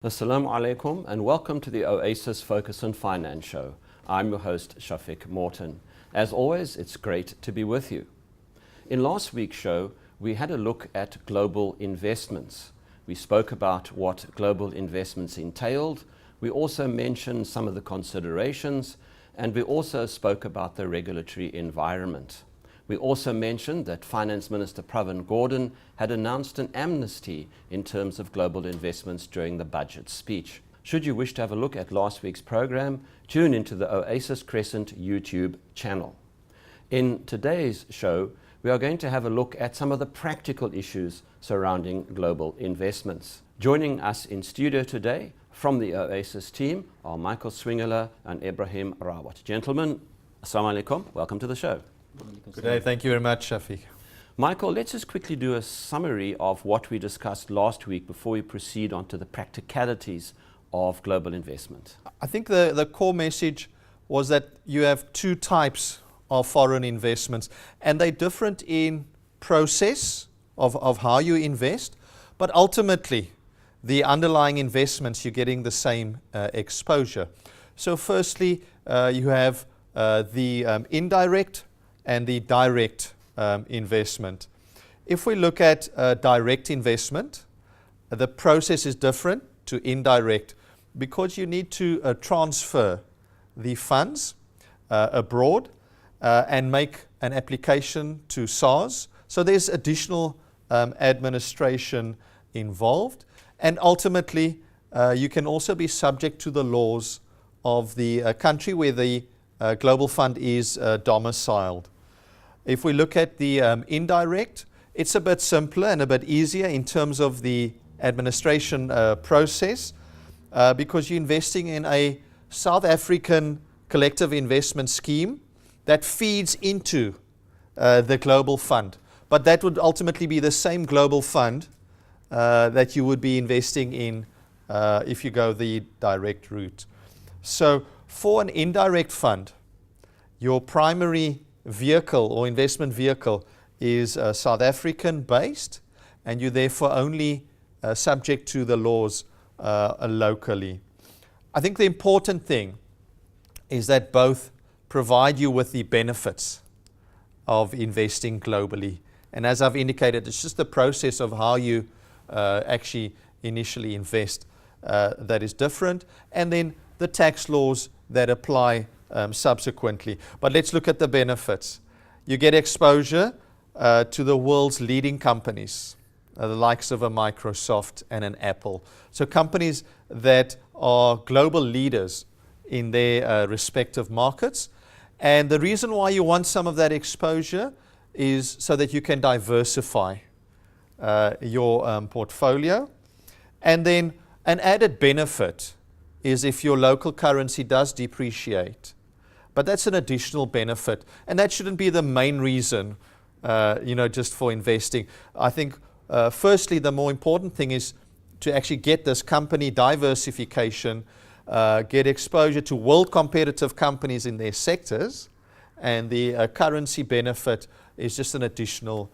Assalamu alaikum and welcome to the Oasis Focus on Finance show. I'm your host Shafiq Morton. As always, it's great to be with you. In last week's show, we had a look at global investments. We spoke about what global investments entailed. We also mentioned some of the considerations, and we also spoke about the regulatory environment. We also mentioned that Finance Minister Pravin Gordhan had announced an amnesty in terms of global investments during the budget speech. Should you wish to have a look at last week's program, tune into the Oasis Crescent YouTube channel. In today's show, we are going to have a look at some of the practical issues surrounding global investments. Joining us in studio today from the Oasis team are Michael Swingler and Ebrahim Rawoot. Gentlemen, assalamu alaikum, welcome to the show. Good day, thank you very much, Shafiq. Michael, let's just quickly do a summary of what we discussed last week before we proceed on to the practicalities of global investment. I think the core message was that you have two types of foreign investments, and they're different in process of how you invest, but ultimately the underlying investments, you're getting the same exposure. So firstly, you have the indirect and the direct investment. If we look at direct investment, the process is different to indirect because you need to transfer the funds abroad and make an application to SARS. So there's additional administration involved, and ultimately you can also be subject to the laws of the country where the global fund is domiciled. If we look at the indirect, it's a bit simpler and a bit easier in terms of the administration process because you're investing in a South African collective investment scheme that feeds into the global fund. But that would ultimately be the same global fund that you would be investing in if you go the direct route. So for an indirect fund, your primary vehicle or investment vehicle is South African based, and you're therefore only subject to the laws locally. I think the important thing is that both provide you with the benefits of investing globally. And as I've indicated, it's just the process of how you actually initially invest that is different, and then the tax laws that apply subsequently. But let's look at the benefits. You get exposure to the world's leading companies, the likes of a Microsoft and an Apple. So companies that are global leaders in their respective markets. And the reason why you want some of that exposure is so that you can diversify your portfolio. And then an added benefit is if your local currency does depreciate. But that's an additional benefit, and that shouldn't be the main reason, just for investing. I think, firstly, the more important thing is to actually get this company diversification, get exposure to world competitive companies in their sectors, and the currency benefit is just an additional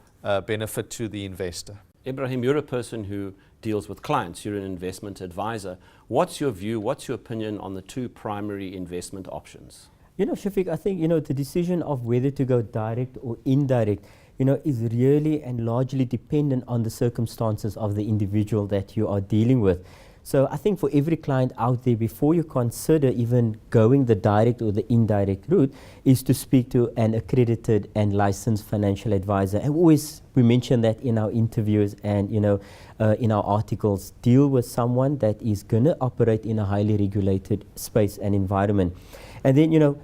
benefit to the investor. Ebrahim, you're a person who deals with clients. You're an investment advisor. What's your view, what's your opinion on the two primary investment options? Shafiq, I think, the decision of whether to go direct or indirect, is really and largely dependent on the circumstances of the individual that you are dealing with. So I think for every client out there, before you consider even going the direct or the indirect route, is to speak to an accredited and licensed financial advisor. And we mention that in our interviews and, in our articles, deal with someone that is going to operate in a highly regulated space and environment. And then,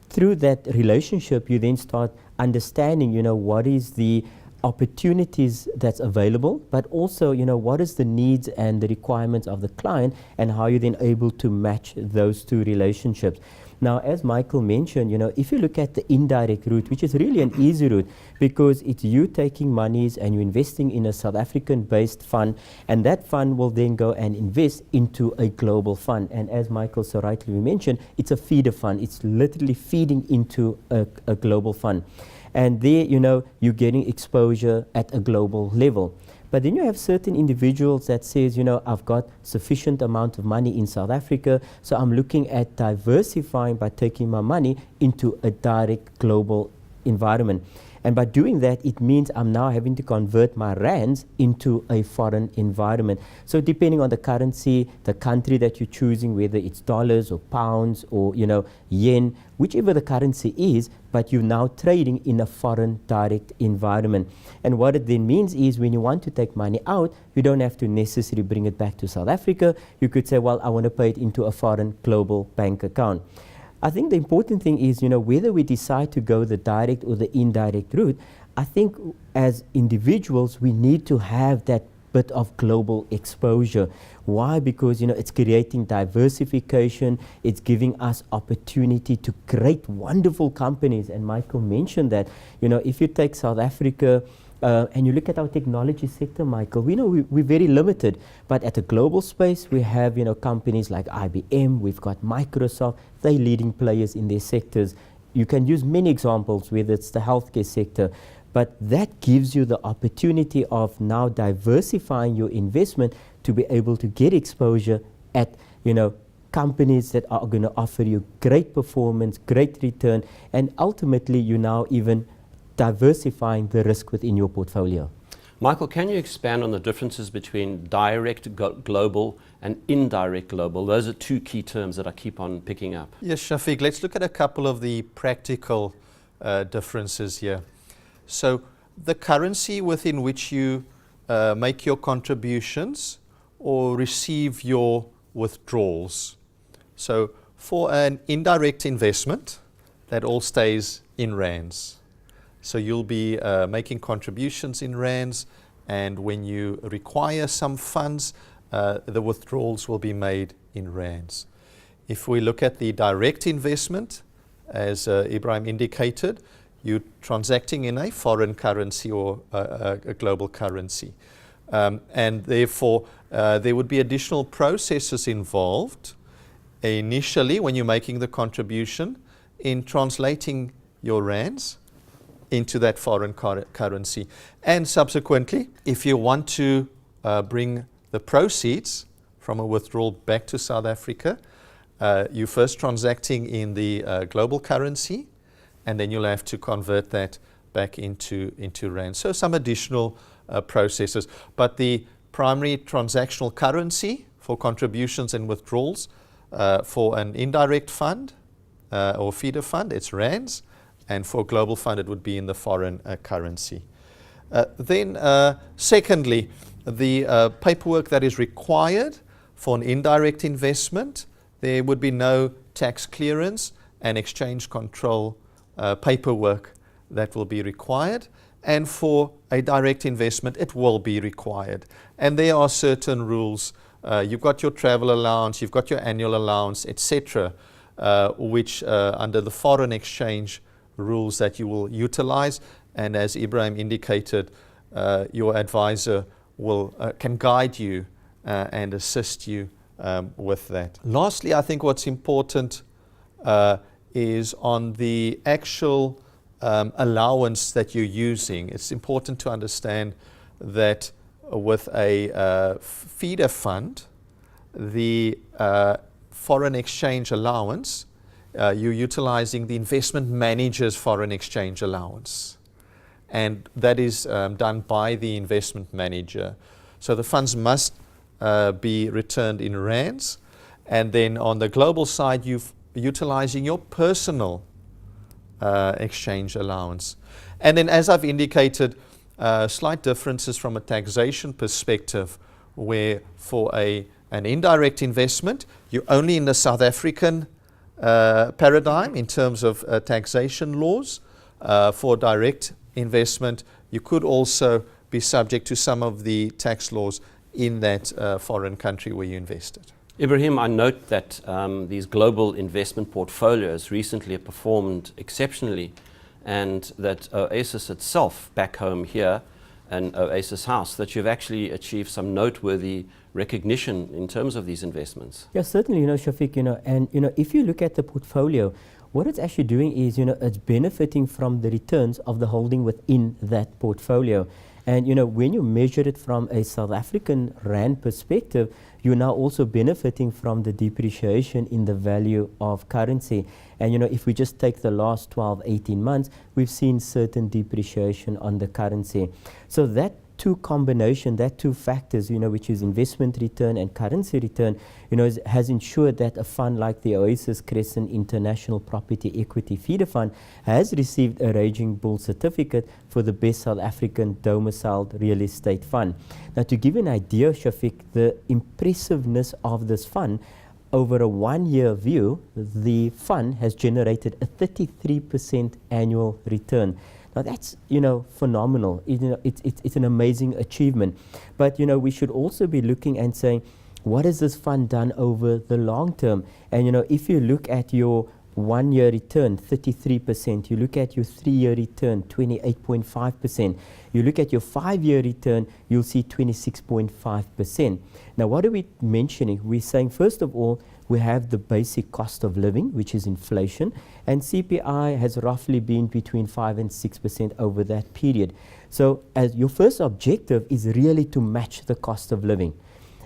through that relationship, you then start understanding, what is the opportunities that's available, but also, what is the needs and the requirements of the client and how you're then able to match those two relationships. Now, as Michael mentioned, if you look at the indirect route, which is really an easy route because it's you taking monies and you're investing in a South African-based fund, and that fund will then go and invest into a global fund. And as Michael so rightly mentioned, it's a feeder fund. It's literally feeding into a global fund. And there, you're getting exposure at a global level. But then you have certain individuals that says, you know, I've got sufficient amount of money in South Africa, so I'm looking at diversifying by taking my money into a direct global environment. And by doing that, it means I'm now having to convert my rands into a foreign environment. So depending on the currency, the country that you're choosing, whether it's dollars or pounds or, you know, yen, whichever the currency is, but you're now trading in a foreign direct environment. And what it then means is when you want to take money out, you don't have to necessarily bring it back to South Africa. You could say, well, I want to pay it into a foreign global bank account. I think the important thing is, you know, whether we decide to go the direct or the indirect route, I think as individuals, we need to have that bit of global exposure. Why? Because, you know, it's creating diversification, it's giving us opportunity to create wonderful companies. And Michael mentioned that, you know, if you take South Africa, and you look at our technology sector, Michael, we know we're very limited, but at a global space, we have, you know, companies like IBM, we've got Microsoft, they're leading players in their sectors. You can use many examples, whether it's the healthcare sector, but that gives you the opportunity of now diversifying your investment to be able to get exposure at, you know, companies that are going to offer you great performance, great return, and ultimately you now even diversifying the risk within your portfolio. Michael, can you expand on the differences between direct global and indirect global? Those are two key terms that I keep on picking up. Yes, Shafiq, let's look at a couple of the practical differences here. So the currency within which you make your contributions or receive your withdrawals. So for an indirect investment, that all stays in rands. So you'll be making contributions in rands, and when you require some funds, the withdrawals will be made in rands. If we look at the direct investment, as Ebrahim indicated, you're transacting in a foreign currency or a global currency. And therefore, there would be additional processes involved initially when you're making the contribution in translating your rands into that foreign currency. And subsequently, if you want to bring the proceeds from a withdrawal back to South Africa, you're first transacting in the global currency, and then you'll have to convert that back into rand. So some additional processes. But the primary transactional currency for contributions and withdrawals for an indirect fund or feeder fund, it's rands. And for a global fund, it would be in the foreign currency. Then, secondly, the paperwork that is required for an indirect investment, there would be no tax clearance and exchange control paperwork that will be required. And for a direct investment, it will be required. And there are certain rules. You've got your travel allowance, you've got your annual allowance, etc., which under the foreign exchange rules that you will utilize, and as Ebrahim indicated, your advisor can guide you and assist you with that. Lastly, I think what's important is on the actual allowance that you're using. It's important to understand that with a feeder fund, the foreign exchange allowance, you're utilizing the investment manager's foreign exchange allowance. And that is done by the investment manager. So the funds must be returned in rands. And then on the global side, you're utilizing your personal exchange allowance. And then, as I've indicated, slight differences from a taxation perspective, where for an indirect investment, you're only in the South African paradigm in terms of taxation laws. For direct investment, you could also be subject to some of the tax laws in that foreign country where you invested. Ebrahim, I note that these global investment portfolios recently have performed exceptionally, and that Oasis itself, back home here, and Oasis House, that you've actually achieved some noteworthy recognition in terms of these investments. Yeah, certainly, Shafiq, and if you look at the portfolio, what it's actually doing is, it's benefiting from the returns of the holding within that portfolio. And when you measure it from a South African rand perspective, you're now also benefiting from the depreciation in the value of currency. And if we just take the last 12, 18 months, we've seen certain depreciation on the currency. So that two factors, which is investment return and currency return, has ensured that a fund like the Oasis Crescent International Property Equity Feeder Fund has received a Raging Bull certificate for the best South African domiciled real estate fund. Now, to give you an idea, Shafiq, the impressiveness of this fund, over a 1-year view, the fund has generated a 33% annual return. Now that's, phenomenal. It's an amazing achievement. But, we should also be looking and saying, what has this fund done over the long term? And, if you look at your 1-year return, 33%, you look at your 3-year return, 28.5%, you look at your 5-year return, you'll see 26.5%. Now, what are we mentioning? We're saying, first of all, we have the basic cost of living, which is inflation, and CPI has roughly been between 5 and 6% over that period. So as your first objective is really to match the cost of living.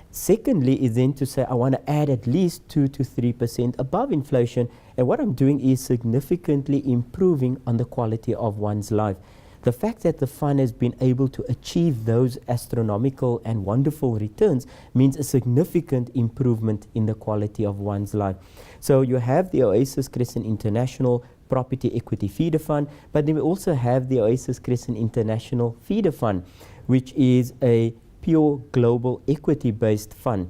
Secondly is then to say, I want to add at least 2 to 3% above inflation, and what I'm doing is significantly improving on the quality of one's life. The fact that the fund has been able to achieve those astronomical and wonderful returns means a significant improvement in the quality of one's life. So you have the Oasis Crescent International Property Equity Feeder Fund, but then we also have the Oasis Crescent International Feeder Fund, which is a pure global equity-based fund.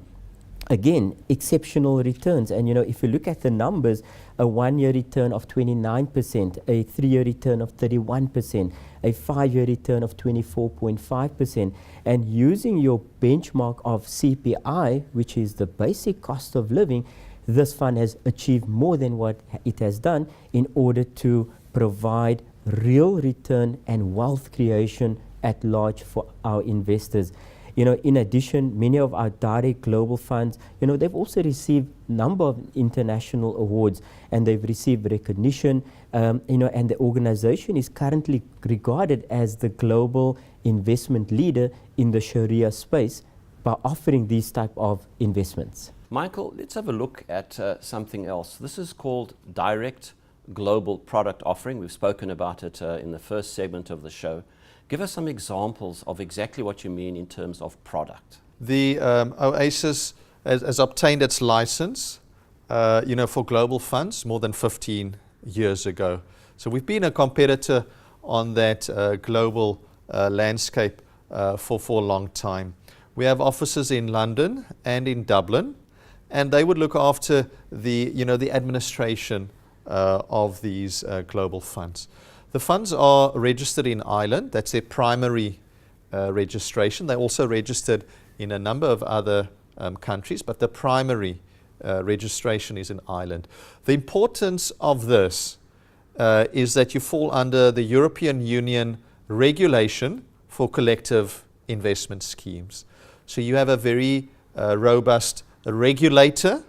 Again, exceptional returns. And if you look at the numbers, a 1-year return of 29%, a 3-year return of 31%, a 5-year return of 24.5%. And using your benchmark of CPI, which is the basic cost of living, this fund has achieved more than what it has done in order to provide real return and wealth creation at large for our investors. In addition, many of our direct global funds, they've also received a number of international awards, and they've received recognition, and the organization is currently regarded as the global investment leader in the Sharia space by offering these type of investments. Michael, let's have a look at something else. This is called Direct Global Product Offering. We've spoken about it in the first segment of the show. Give us some examples of exactly what you mean in terms of product. The Oasis has obtained its license, for global funds more than 15 years ago. So we've been a competitor on that global landscape for a long time. We have offices in London and in Dublin, and they would look after the administration of these global funds. The funds are registered in Ireland. That's their primary registration. They're also registered in a number of other countries, but the primary registration is in Ireland. The importance of this is that you fall under the European Union regulation for collective investment schemes. So you have a very robust regulator,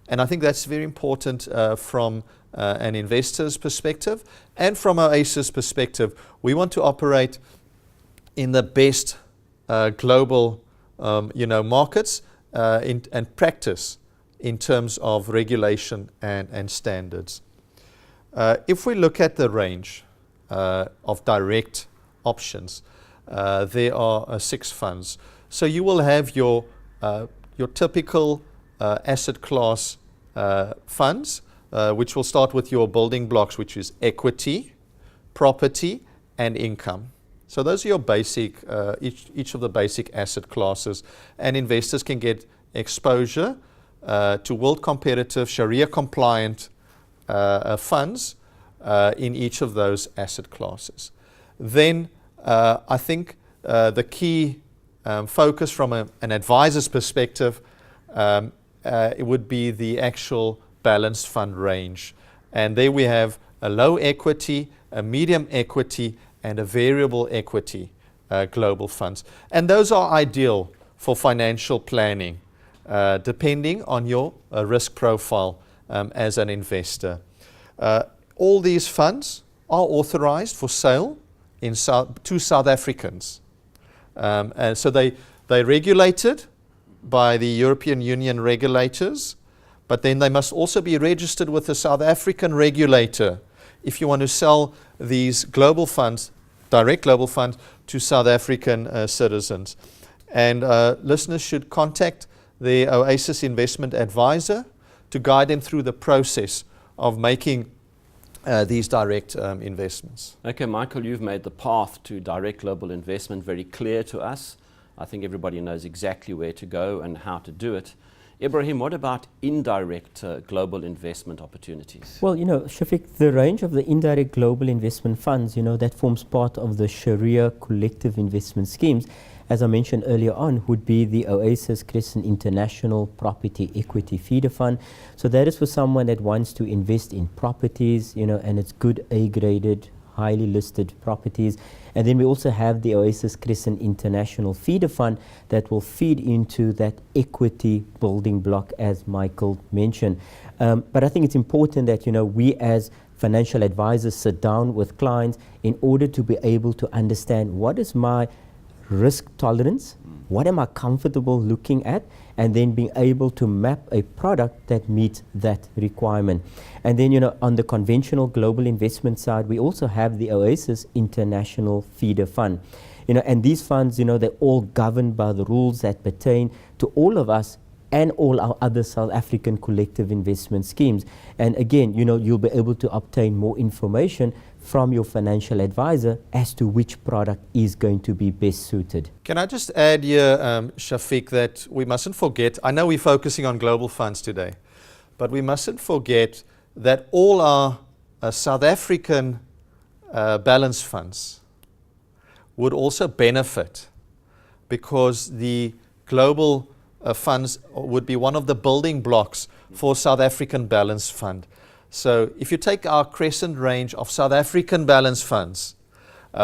and I think that's very important from an investor's perspective, and from Oasis' perspective. We want to operate in the best global markets and practice in terms of regulation and standards. If we look at the range of direct options, there are 6 funds. So you will have your typical asset class funds, which will start with your building blocks, which is equity, property, and income. So those are your basic, each of the basic asset classes, and investors can get exposure to world competitive, Sharia compliant funds in each of those asset classes. Then I think the key focus from an advisor's perspective it would be the actual balanced fund range. And there we have a low equity, a medium equity, and a variable equity global funds. And those are ideal for financial planning, depending on your risk profile as an investor. All these funds are authorized for sale to South Africans. And so they're regulated by the European Union regulators, but then they must also be registered with the South African regulator if you want to sell these global funds, direct global funds, to South African citizens. And listeners should contact the Oasis investment advisor to guide them through the process of making these direct investments. Okay, Michael, you've made the path to direct global investment very clear to us. I think everybody knows exactly where to go and how to do it. Ebrahim, what about indirect global investment opportunities? Well, Shafiq, the range of the indirect global investment funds, that forms part of the Sharia collective investment schemes, as I mentioned earlier on, would be the Oasis Crescent International Property Equity Feeder Fund. So that is for someone that wants to invest in properties, and it's good A-graded, highly listed properties. And then we also have the Oasis Crescent International Feeder Fund that will feed into that equity building block, as Michael mentioned. But I think it's important that, we as financial advisors sit down with clients in order to be able to understand what is my risk tolerance, what am I comfortable looking at, and then being able to map a product that meets that requirement. And then, on the conventional global investment side, we also have the Oasis International Feeder Fund. And these funds, they're all governed by the rules that pertain to all of us and all our other South African collective investment schemes. And again, you'll be able to obtain more information from your financial advisor as to which product is going to be best suited. Can I just add here, Shafiq, that we mustn't forget, I know we're focusing on global funds today, but we mustn't forget that all our South African balance funds would also benefit, because the global funds would be one of the building blocks for South African balance fund. So if you take our Crescent range of South African balance funds,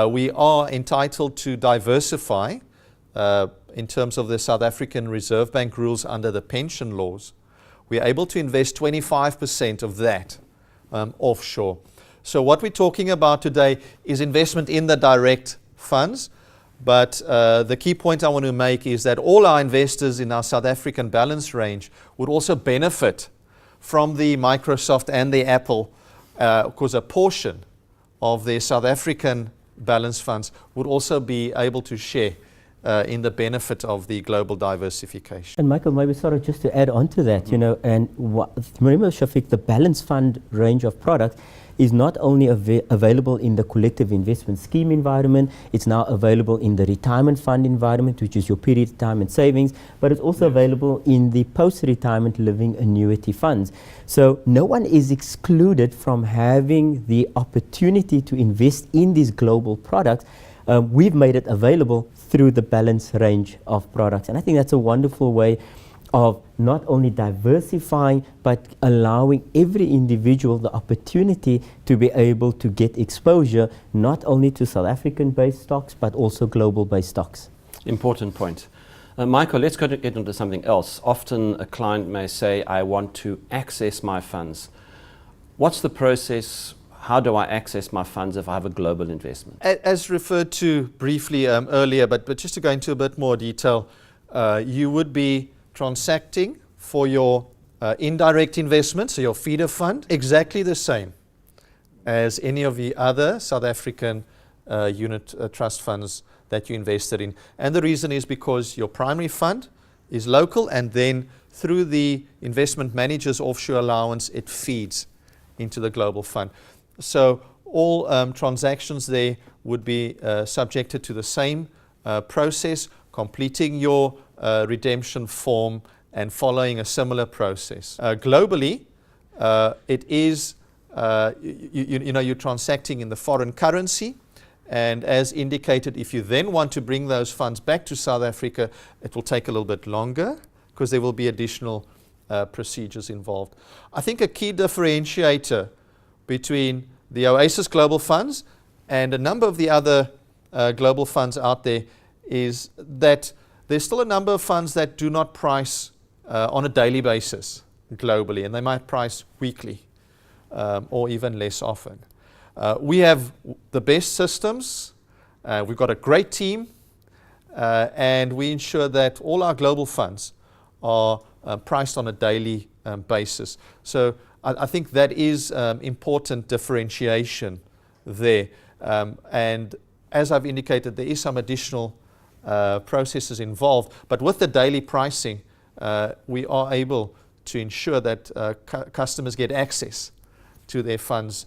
we are entitled to diversify in terms of the South African Reserve Bank rules under the pension laws. We are able to invest 25% of that offshore. So what we're talking about today is investment in the direct funds. But the key point I want to make is that all our investors in our South African balance range would also benefit from the Microsoft and the Apple, because a portion of their South African balance funds would also be able to share in the benefit of the global diversification. And Michael, maybe just to add on to that, and remember, Shafiq, the balance fund range of products is not only available in the collective investment scheme environment, it's now available in the retirement fund environment, which is your period retirement savings, but it's also available in the post-retirement living annuity funds. So no one is excluded from having the opportunity to invest in these global products. We've made it available through the balance range of products. And I think that's a wonderful way of not only diversifying, but allowing every individual the opportunity to be able to get exposure, not only to South African-based stocks, but also global-based stocks. Important point. Michael, let's get into something else. Often a client may say, I want to access my funds. What's the process? How do I access my funds if I have a global investment? As referred to briefly earlier, but just to go into a bit more detail, you would be transacting for your indirect investment, so your feeder fund, exactly the same as any of the other South African unit trust funds that you invested in. And the reason is because your primary fund is local, and then through the investment manager's offshore allowance, it feeds into the global fund. So all transactions there would be subjected to the same process, completing your redemption form and following a similar process. Globally, it is, you're transacting in the foreign currency, and as indicated, if you then want to bring those funds back to South Africa, it will take a little bit longer because there will be additional procedures involved. I think a key differentiator between the Oasis Global Funds and a number of the other global funds out there is that there's still a number of funds that do not price on a daily basis globally, and they might price weekly or even less often. We have the best systems. We've got a great team, and we ensure that all our global funds are priced on a daily basis. So I think that is important differentiation there. And as I've indicated, there is some additional processes involved, but with the daily pricing, we are able to ensure that customers get access to their funds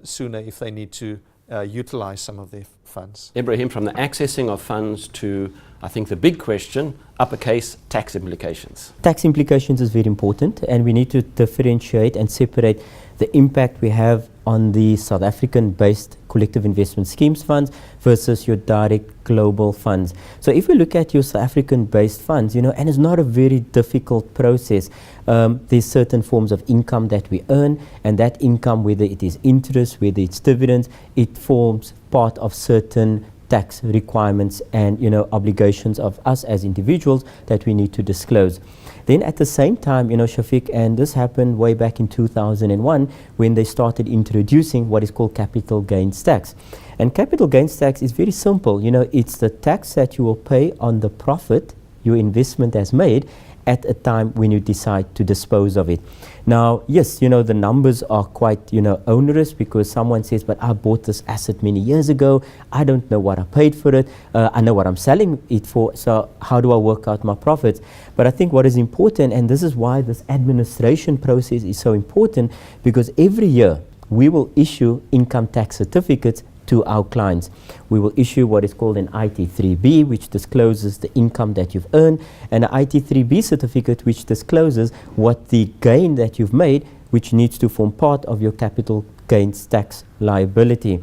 sooner if they need to utilize some of their funds. Ebrahim, from the accessing of funds to, I think, the big question, uppercase tax implications. Tax implications is very important, and we need to differentiate and separate the impact we have on the South African-based collective investment schemes funds versus your direct global funds. So if we look at your South African-based funds, and it's not a very difficult process. There's certain forms of income that we earn, and that income, whether it is interest, whether it's dividends, it forms part of certain tax requirements and obligations of us as individuals that we need to disclose. Then at the same time, Shafiq, and this happened way back in 2001 when they started introducing what is called capital gains tax. And capital gains tax is very simple. It's the tax that you will pay on the profit your investment has made at a time when you decide to dispose of it. Now, yes, the numbers are quite, onerous, because someone says, but I bought this asset many years ago. I don't know what I paid for it. I know what I'm selling it for. So how do I work out my profits? But I think what is important, and this is why this administration process is so important, because every year we will issue income tax certificates to our clients. We will issue what is called an IT3B, which discloses the income that you've earned, and an IT3B certificate, which discloses what the gain that you've made, which needs to form part of your capital gains tax liability.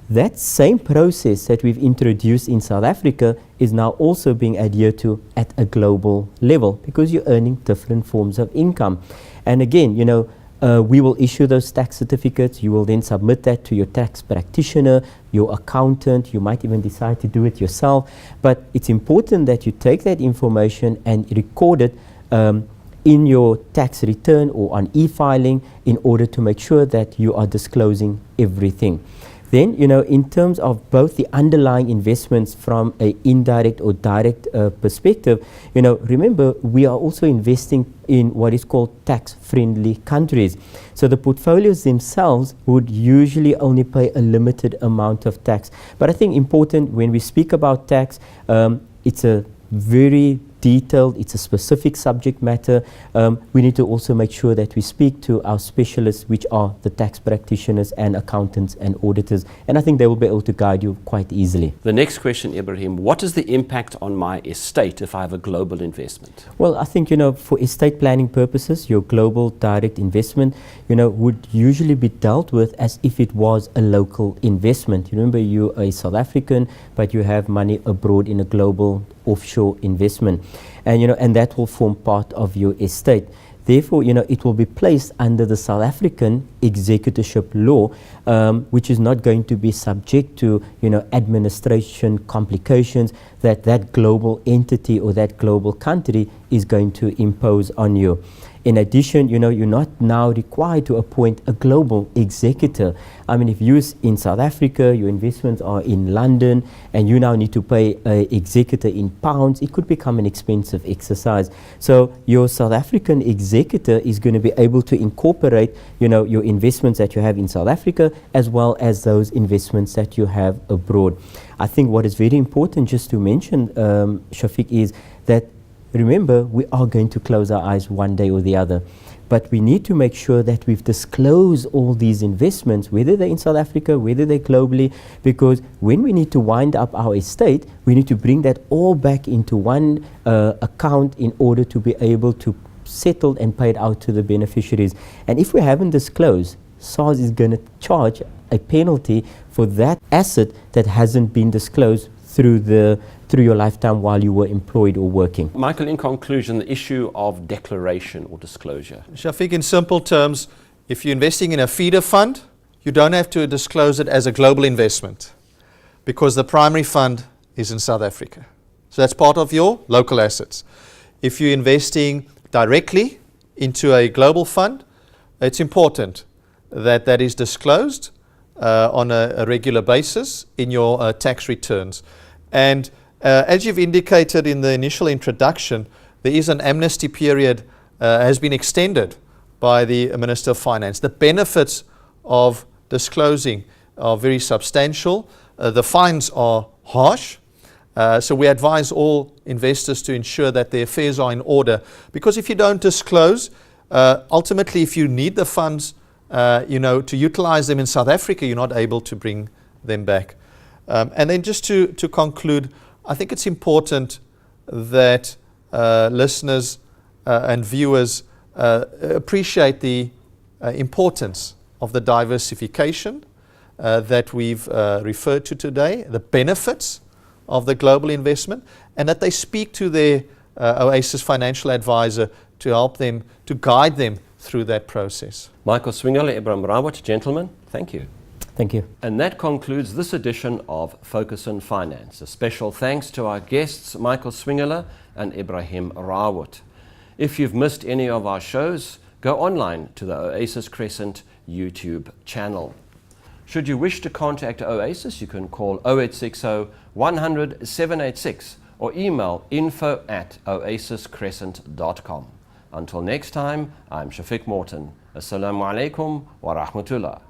That same process that we've introduced in South Africa is now also being adhered to at a global level, because you're earning different forms of income. And again, we will issue those tax certificates. You will then submit that to your tax practitioner, your accountant. You might even decide to do it yourself. But it's important that you take that information and record it in your tax return or on e-filing, in order to make sure that you are disclosing everything. Then, in terms of both the underlying investments from an indirect or direct perspective, remember, we are also investing in what is called tax-friendly countries. So the portfolios themselves would usually only pay a limited amount of tax. But I think important when we speak about tax, it's a very detailed, it's a specific subject matter. We need to also make sure that we speak to our specialists, which are the tax practitioners and accountants and auditors, and I think they will be able to guide you quite easily. The next question, Ebrahim, what is the impact on my estate if I have a global investment? Well, I think, for estate planning purposes, your global direct investment, would usually be dealt with as if it was a local investment. Remember, you're a South African, but you have money abroad in a global offshore investment. And that will form part of your estate. Therefore, it will be placed under the South African executorship law, which is not going to be subject to, administration complications that global entity or that global country is going to impose on you. In addition, you're not now required to appoint a global executor. I mean, if you're in South Africa, your investments are in London, and you now need to pay an executor in pounds, it could become an expensive exercise. So your South African executor is going to be able to incorporate, your investments that you have in South Africa, as well as those investments that you have abroad. I think what is very important just to mention, Shafiq, is that remember, we are going to close our eyes one day or the other, but we need to make sure that we've disclosed all these investments, whether they're in South Africa, whether they're globally, because when we need to wind up our estate, we need to bring that all back into one account in order to be able to settle and pay it out to the beneficiaries. And if we haven't disclosed, SARS is going to charge a penalty for that asset that hasn't been disclosed through your lifetime while you were employed or working. Michael, in conclusion, the issue of declaration or disclosure. Shafiq, in simple terms, if you're investing in a feeder fund, you don't have to disclose it as a global investment, because the primary fund is in South Africa. So that's part of your local assets. If you're investing directly into a global fund, it's important that that is disclosed on a regular basis in your tax returns. And As you've indicated in the initial introduction, there is an amnesty period has been extended by the Minister of Finance. The benefits of disclosing are very substantial. The fines are harsh. So we advise all investors to ensure that their affairs are in order, because if you don't disclose, ultimately if you need the funds to utilize them in South Africa, you're not able to bring them back. And then just to conclude, I think it's important that listeners and viewers appreciate the importance of the diversification that we've referred to today, the benefits of the global investment, and that they speak to their Oasis financial advisor to help them, to guide them through that process. Michael Swingler, Ebrahim Rawoot, gentlemen, thank you. Thank you. And that concludes this edition of Focus on Finance. A special thanks to our guests, Michael Swingler and Ebrahim Rawoot. If you've missed any of our shows, go online to the Oasis Crescent YouTube channel. Should you wish to contact Oasis, you can call 0860 100 786 or email info@oasiscrescent.com. Until next time, I'm Shafiq Morton. Assalamu alaikum wa rahmatullah.